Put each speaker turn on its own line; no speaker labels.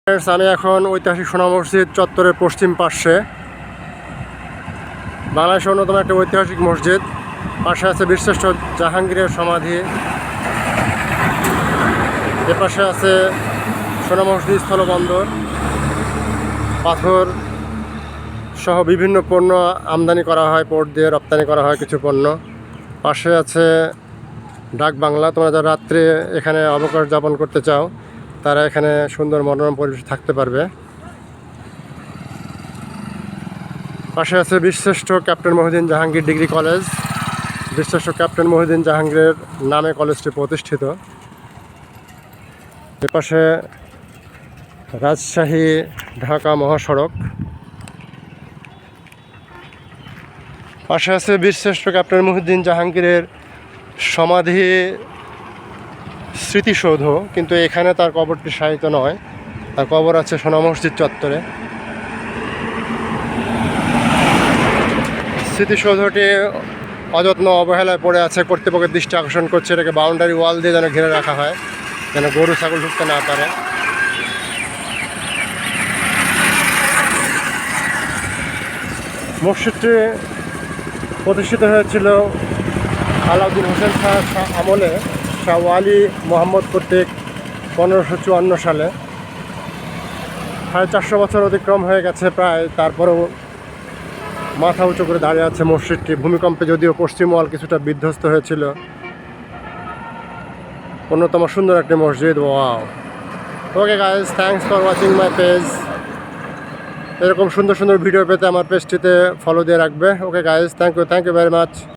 আমি এখন ঐতিহাসিক সোনা মসজিদ চত্বরের পশ্চিম পার্শ্বে। বাংলাদেশের অন্যতম একটা ঐতিহাসিক মসজিদ। পাশে আছে বীরশ্রেষ্ঠ জাহাঙ্গীরের সমাধি। এ পাশে আছে সোনা মসজিদ স্থলবন্দর, পাথর সহ বিভিন্ন পণ্য আমদানি করা হয়, পোর্ট দিয়ে রপ্তানি করা হয় কিছু পণ্য। পাশে আছে ডাক বাংলা। তোমরা যারা রাত্রে এখানে অবকাশ যাপন করতে চাও তারা এখানে সুন্দর মনোরম পরিবেশে থাকতে পারবে। পাশে আছে বীরশ্রেষ্ঠ captain Mohiuddin Jahangir degree college. বীরশ্রেষ্ঠ ক্যাপ্টেন মহিউদ্দিন জাহাঙ্গীরের নামে কলেজটি প্রতিষ্ঠিত। এপাশে রাজশাহী ঢাকা মহাসড়ক। পাশে আছে বীরশ্রেষ্ঠ ক্যাপ্টেন মহিউদ্দিন জাহাঙ্গীরের সমাধি স্মৃতিসৌধ, কিন্তু এখানে তার কবরটি শায়িত নয়, তার কবর আছে সোনা মসজিদ চত্বরে। স্মৃতিসৌধটি অযত্ন অবহেলায় পড়ে আছে, কর্তৃপক্ষের দৃষ্টি আকর্ষণ করছে। এটাকে বাউন্ডারি ওয়াল দিয়ে যেন ঘিরে রাখা হয়, যেন গরু ছাগল ঢুকতে না পারে। মসজিদটি প্রতিষ্ঠিত হয়েছিল আলাউদ্দিন হোসেন শাহ আমলে, শাহ ওয়ালি মোহাম্মদ কর্তৃক 1554 সালে। 450 বছর অতিক্রম হয়ে গেছে প্রায়, তারপরেও মাথা উঁচু করে দাঁড়িয়ে আছে মসজিদটি। ভূমিকম্পে যদিও পশ্চিম ওয়াল কিছুটা বিধ্বস্ত হয়েছিল। অন্যতম সুন্দর একটি মসজিদ। Wow. Okay guys, thanks for watching my page. এরকম সুন্দর সুন্দর ভিডিও পেতে আমার পেজটিতে ফলো দিয়ে রাখবে। Okay guys, thank you very much.